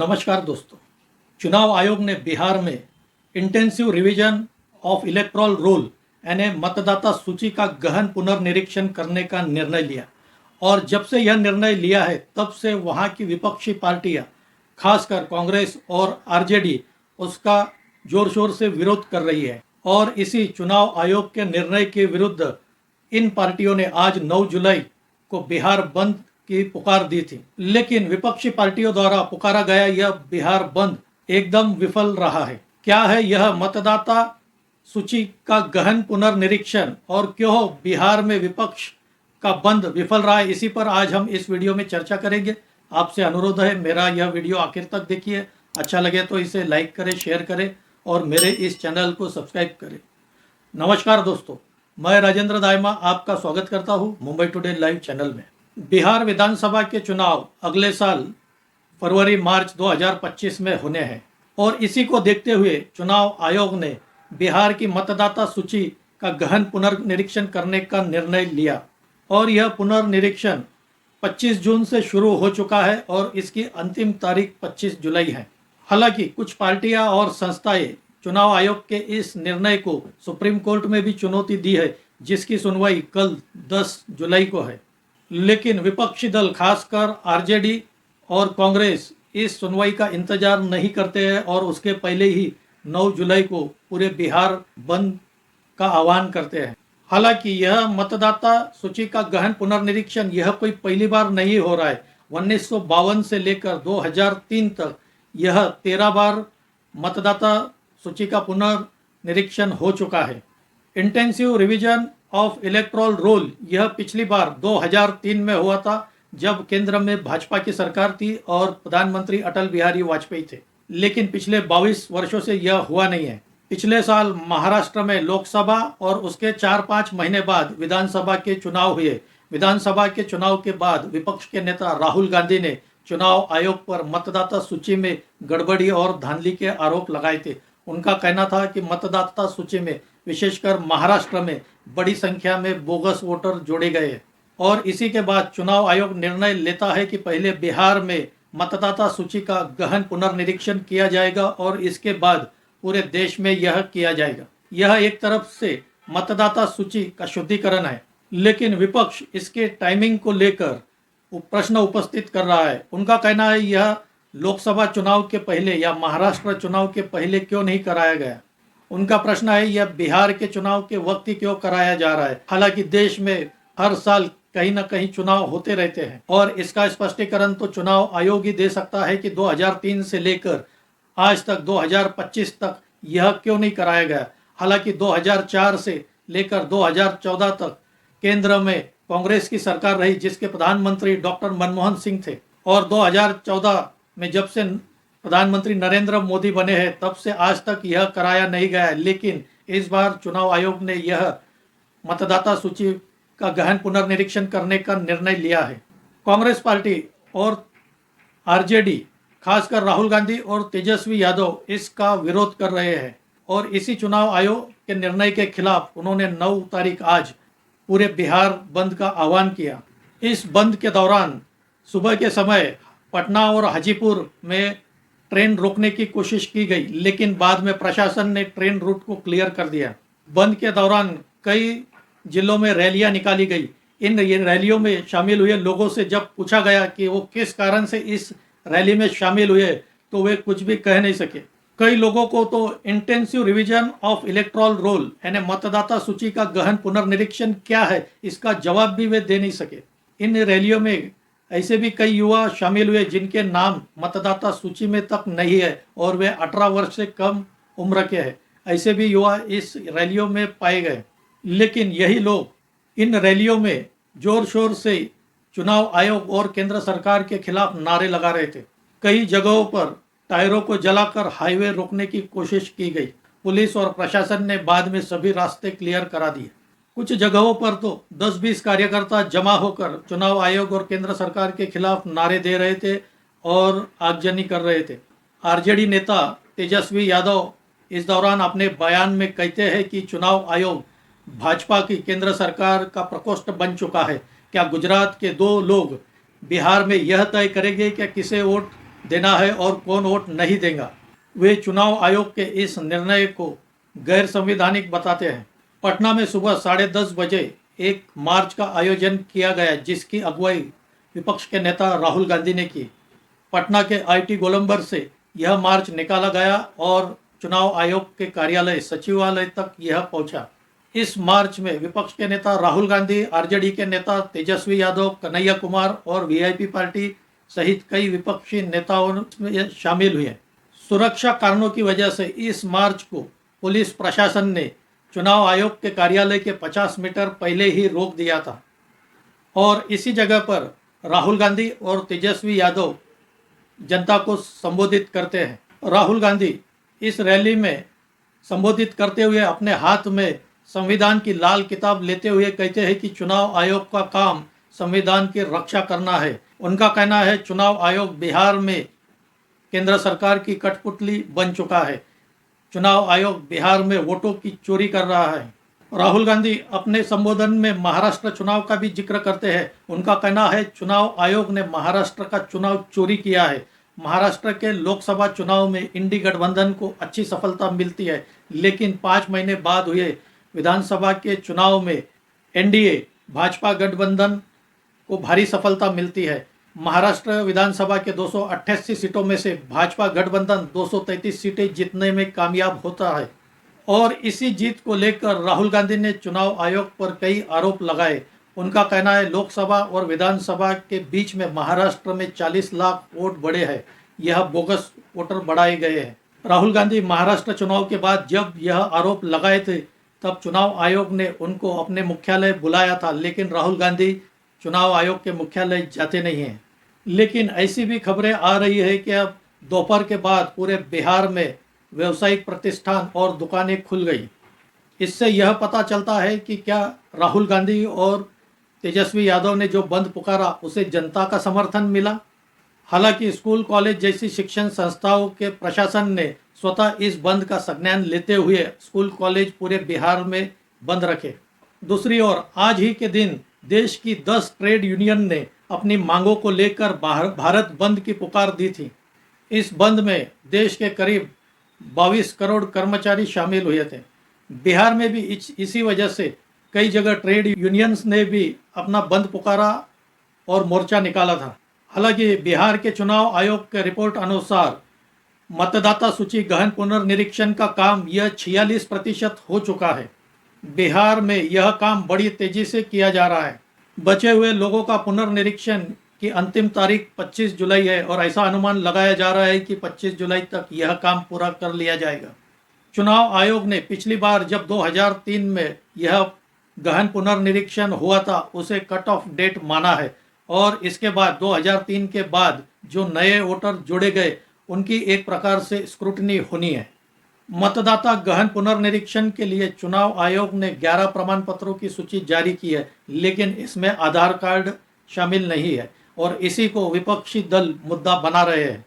नमस्कार दोस्तों। चुनाव आयोग ने बिहार में intensive revision of electoral roll यानी मतदाता सूची का गहन पुनर्निरीक्षण करने का निर्णय लिया और जब से यह निर्णय लिया है तब से वहां की विपक्षी पार्टियां खासकर कांग्रेस और आरजेडी उसका जोर शोर से विरोध कर रही है और इसी चुनाव आयोग के निर्णय के विरुद्ध इन पार्टियों ने आज 9 जुलाई को बिहार बंद की पुकार दी थी। लेकिन विपक्षी पार्टियों द्वारा पुकारा गया यह बिहार बंद एकदम विफल रहा है। क्या है यह मतदाता सूची का गहन पुनर्निरीक्षण और क्यों बिहार में विपक्ष का बंद विफल रहा है, इसी पर आज हम इस वीडियो में चर्चा करेंगे। आपसे अनुरोध है मेरा यह वीडियो आखिर तक देखिए, अच्छा लगे तो इसे लाइक करें, शेयर करें और मेरे इस चैनल को सब्सक्राइब करें। नमस्कार दोस्तों, मैं राजेंद्र दायमा आपका स्वागत करता हूं मुंबई टुडे लाइव चैनल में। बिहार विधानसभा के चुनाव अगले साल फरवरी मार्च 2025 में होने हैं और इसी को देखते हुए चुनाव आयोग ने बिहार की मतदाता सूची का गहन पुनर्निरीक्षण करने का निर्णय लिया और यह पुनर्निरीक्षण 25 जून से शुरू हो चुका है और इसकी अंतिम तारीख 25 जुलाई है। हालांकि कुछ पार्टियां और संस्थाएं चुनाव आयोग के इस निर्णय को सुप्रीम कोर्ट में भी चुनौती दी है, जिसकी सुनवाई कल 10 जुलाई को है। लेकिन विपक्षी दल खासकर आरजेडी और कांग्रेस इस सुनवाई का इंतजार नहीं करते हैं और उसके पहले ही 9 जुलाई को पूरे बिहार बंद का आह्वान करते हैं। हालांकि यह मतदाता सूची का गहन पुनर्निरीक्षण यह कोई पहली बार नहीं हो रहा है। 1952 से लेकर 2003 तक यह 13 बार मतदाता सूची का पुनर्निरीक्षण हो चुका है। Intensive revision of electoral roll यह पिछली बार 2003 में हुआ था, जब केंद्र में भाजपा की सरकार थी और प्रधानमंत्री अटल बिहारी वाजपेयी थे। लेकिन पिछले 22 वर्षों से यह हुआ नहीं है। पिछले साल महाराष्ट्र में लोकसभा और उसके 4-5 महीने बाद विधानसभा के चुनाव हुए। विधानसभा के चुनाव के बाद विपक्ष के नेता राहुल गांधी ने चुनाव आयोग पर मतदाता सूची में गड़बड़ी और धांधली के आरोप लगाए थे। उनका कहना था कि मतदाता सूची में विशेषकर महाराष्ट्र में बड़ी संख्या में बोगस वोटर जोड़े गए और इसी के बाद चुनाव आयोग निर्णय लेता है कि पहले बिहार में मतदाता सूची का गहन पुनर्निरीक्षण किया जाएगा और इसके बाद पूरे देश में यह किया जाएगा। यह एक तरफ से मतदाता सूची का शुद्धिकरण है, लेकिन विपक्ष इसके टाइमिंग को लेकर प्रश्न उपस्थित कर रहा है। उनका कहना है यह लोकसभा चुनाव के पहले या महाराष्ट्र चुनाव के पहले क्यों नहीं कराया गया। उनका प्रश्न है यह बिहार के चुनाव के वक्त ही क्यों कराया जा रहा है। हालांकि देश में हर साल कहीं ना कहीं चुनाव होते रहते हैं और इसका स्पष्टीकरण तो चुनाव आयोग ही दे सकता है कि 2003 से लेकर आज तक 2025 तक यह क्यों नहीं कराया गया। हालांकि 2004 से लेकर 2014 तक केंद्र में कांग्रेस की सरकार रही, जिसके प्रधानमंत्री डॉक्टर मनमोहन सिंह थे और 2014 में जब से प्रधानमंत्री नरेंद्र मोदी बने हैं तब से आज तक यह कराया नहीं गया है। लेकिन इस बार चुनाव आयोग ने यह मतदाता सूची का गहन पुनर्निरीक्षण करने का निर्णय लिया है। कांग्रेस पार्टी और आरजेडी खासकर राहुल गांधी और तेजस्वी यादव इसका विरोध कर रहे हैं और इसी चुनाव आयोग के निर्णय के खिलाफ उन्होंने 9 तारीख आज पूरे बिहार बंद का आह्वान किया। इस बंद के दौरान सुबह के समय पटना और हाजीपुर में ट्रेन रोकने की कोशिश की गई, लेकिन बाद में प्रशासन ने ट्रेन रूट को क्लियर कर दिया। बंद के दौरान कई जिलों में रैलियां निकाली गई। इन रैलियों में शामिल हुए लोगों से जब पूछा गया कि वो किस कारण से इस रैली में शामिल हुए तो वे कुछ भी कह नहीं सके। कई लोगों को तो intensive revision of electoral roll यानी मतदाता सूची का गहन पुनर्निरीक्षण क्या है इसका जवाब भी वे दे नहीं सके। इन रैलियों में ऐसे भी कई युवा शामिल हुए जिनके नाम मतदाता सूची में तक नहीं है और वे 18 वर्ष से कम उम्र के हैं। ऐसे भी युवा इस रैलियों में पाए गए। लेकिन यही लोग इन रैलियों में जोर शोर से चुनाव आयोग और केंद्र सरकार के खिलाफ नारे लगा रहे थे। कई जगहों पर टायरों को जलाकर हाईवे रोकने की कोशिश की गई। पुलिस और प्रशासन ने बाद में सभी रास्ते क्लियर करा दिए। कुछ जगहों पर तो 10-20 कार्यकर्ता जमा होकर चुनाव आयोग और केंद्र सरकार के खिलाफ नारे दे रहे थे और आगजनी कर रहे थे। आरजेडी नेता तेजस्वी यादव इस दौरान अपने बयान में कहते हैं कि चुनाव आयोग भाजपा की केंद्र सरकार का प्रकोष्ठ बन चुका है। क्या गुजरात के 2 लोग बिहार में यह तय करेंगे कि किसे वोट देना है और कौन वोट नहीं देगा। वे चुनाव आयोग के इस निर्णय को गैर संवैधानिक बताते हैं। पटना में सुबह 10:30 बजे एक मार्च का आयोजन किया गया, जिसकी अगुवाई विपक्ष के नेता राहुल गांधी ने की। पटना के आईटी गोलंबर से यह मार्च निकाला गया और चुनाव आयोग के कार्यालय सचिवालय तक यह पहुंचा। इस मार्च में विपक्ष के नेता राहुल गांधी, आरजेडी के नेता तेजस्वी यादव, कन्हैया कुमार और वीआईपी पार्टी सहित कई विपक्षी नेताओं में शामिल हुए। सुरक्षा कारणों की वजह से इस मार्च को पुलिस प्रशासन ने चुनाव आयोग के कार्यालय के 50 मीटर पहले ही रोक दिया था और इसी जगह पर राहुल गांधी और तेजस्वी यादव जनता को संबोधित करते हैं। राहुल गांधी इस रैली में संबोधित करते हुए अपने हाथ में संविधान की लाल किताब लेते हुए कहते हैं कि चुनाव आयोग का काम संविधान की रक्षा करना है। उनका कहना है चुनाव आयोग बिहार में केंद्र सरकार की कठपुतली बन चुका है। चुनाव आयोग बिहार में वोटों की चोरी कर रहा है। राहुल गांधी अपने संबोधन में महाराष्ट्र चुनाव का भी जिक्र करते हैं। उनका कहना है चुनाव आयोग ने महाराष्ट्र का चुनाव चोरी किया है। महाराष्ट्र के लोकसभा चुनाव में इंडी गठबंधन को अच्छी सफलता मिलती है, लेकिन 5 महीने बाद हुए विधानसभा के चुनाव में एनडीए भाजपा गठबंधन को भारी सफलता मिलती है। महाराष्ट्र विधानसभा के 288 सीटों में से भाजपा गठबंधन 233 सीटें जीतने में कामयाब होता है और इसी जीत को लेकर राहुल गांधी ने चुनाव आयोग पर कई आरोप लगाए। उनका कहना है लोकसभा और विधानसभा के बीच में महाराष्ट्र में 40 लाख वोट बढ़े हैं, यह बोगस वोटर बढ़ाए गए हैं। राहुल गांधी महाराष्ट्र चुनाव के बाद जब यह आरोप लगाए थे तब चुनाव आयोग ने उनको अपने मुख्यालय बुलाया था, लेकिन राहुल गांधी चुनाव आयोग के मुख्यालय जाते नहीं हैं। लेकिन ऐसी भी खबरें आ रही है कि अब दोपहर के बाद पूरे बिहार में व्यावसायिक प्रतिष्ठान और दुकानें खुल गई। इससे यह पता चलता है कि क्या राहुल गांधी और तेजस्वी यादव ने जो बंद पुकारा उसे जनता का समर्थन मिला। हालांकि स्कूल कॉलेज जैसी शिक्षण संस्थाओं के प्रशासन ने स्वतः इस बंद का संज्ञान लेते हुए स्कूल कॉलेज पूरे बिहार में बंद रखे। दूसरी ओर आज ही के दिन देश की 10 ट्रेड यूनियन ने अपनी मांगों को लेकर भारत बंद की पुकार दी थी। इस बंद में देश के करीब 22 करोड़ कर्मचारी शामिल हुए थे। बिहार में भी इसी वजह से कई जगह ट्रेड यूनियंस ने भी अपना बंद पुकारा और मोर्चा निकाला था। हालांकि बिहार के चुनाव आयोग के रिपोर्ट अनुसार मतदाता सूची गहन पुनर्निरीक्षण का काम यह 46% हो चुका है। बिहार में यह काम बड़ी तेजी से किया जा रहा है। बचे हुए लोगों का पुनर्निरीक्षण की अंतिम तारीख 25 जुलाई है और ऐसा अनुमान लगाया जा रहा है कि 25 जुलाई तक यह काम पूरा कर लिया जाएगा। चुनाव आयोग ने पिछली बार जब 2003 में यह गहन पुनर्निरीक्षण हुआ था उसे कट ऑफ डेट माना है और इसके बाद 2003 के बाद जो नए वोटर जोड़े गए उनकी एक प्रकार से स्क्रूटनी होनी है। मतदाता गहन पुनर्निरीक्षण के लिए चुनाव आयोग ने 11 प्रमाण पत्रों की सूची जारी की है, लेकिन इसमें आधार कार्ड शामिल नहीं है और इसी को विपक्षी दल मुद्दा बना रहे हैं।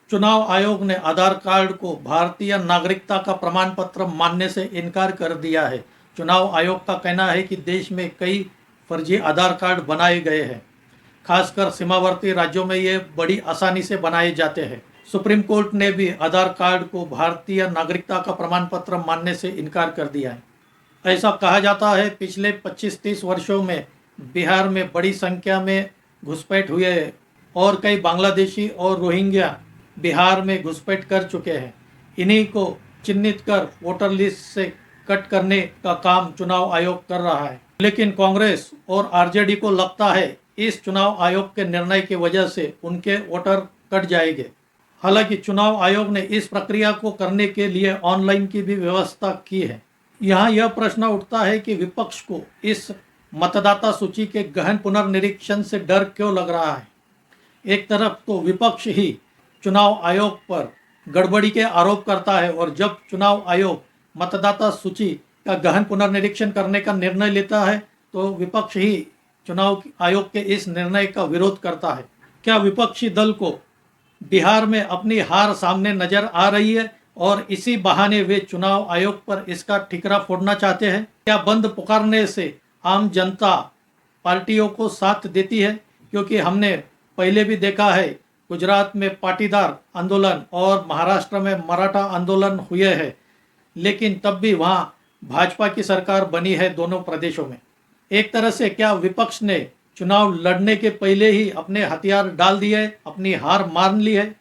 चुनाव आयोग ने आधार कार्ड को भारतीय नागरिकता का प्रमाण पत्र मानने से इनकार कर दिया है। चुनाव आयोग का कहना है कि देश में कई फर्जी आधार कार्ड बनाए गए हैं, खासकर सीमावर्ती राज्यों में ये बड़ी आसानी से बनाए जाते हैं। सुप्रीम कोर्ट ने भी आधार कार्ड को भारतीय नागरिकता का प्रमाण पत्र मानने से इनकार कर दिया है। ऐसा कहा जाता है पिछले 25-30 वर्षों में बिहार में बड़ी संख्या में घुसपैठ हुए हैं और कई बांग्लादेशी और रोहिंग्या बिहार में घुसपैठ कर चुके हैं। इन्हीं को चिन्हित कर वोटर लिस्ट से कट करने का काम चुनाव आयोग कर रहा है, लेकिन कांग्रेस और आरजेडी को लगता है इस चुनाव आयोग के निर्णय की वजह से उनके वोटर कट जाएंगे। हालांकि चुनाव आयोग ने इस प्रक्रिया को करने के लिए ऑनलाइन की भी व्यवस्था की है। यहाँ यह प्रश्न उठता है कि विपक्ष को इस मतदाता सूची के गहन पुनर्निरीक्षण से डर क्यों लग रहा है। एक तरफ तो विपक्ष ही चुनाव आयोग पर गड़बड़ी के आरोप करता है और जब चुनाव आयोग मतदाता सूची का गहन पुनर्निरीक्षण करने का निर्णय लेता है तो विपक्ष ही चुनाव आयोग के इस निर्णय का विरोध करता है। क्या विपक्षी दल को बिहार में अपनी हार सामने नजर आ रही है और इसी बहाने वे चुनाव आयोग पर इसका ठिकरा फोड़ना चाहते हैं? क्या बंद पुकारने से आम जनता पार्टियों को साथ देती है? क्योंकि हमने पहले भी देखा है गुजरात में पाटीदार आंदोलन और महाराष्ट्र में मराठा आंदोलन हुए हैं, लेकिन तब भी वहाँ भाजपा की सरकार बनी है दोनों प्रदेशों में। एक तरह से क्या विपक्ष ने चुनाव लड़ने के पहले ही अपने हथियार डाल दिए, अपनी हार मान ली है?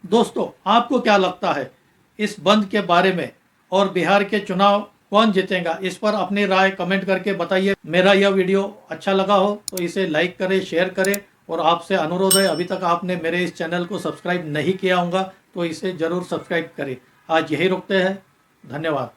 दोस्तों, आपको क्या लगता है इस बंद के बारे में, और बिहार के चुनाव कौन जीतेगा, इस पर अपनी राय कमेंट करके बताइए। मेरा यह वीडियो अच्छा लगा हो तो इसे लाइक करें, शेयर करें, और आपसे अनुरोध है, अभी तक आपने मेरे इस चैनल को सब्सक्राइब नहीं किया होगा तो इसे ज़रूर सब्सक्राइब करें। आज यही रुकते हैं, धन्यवाद।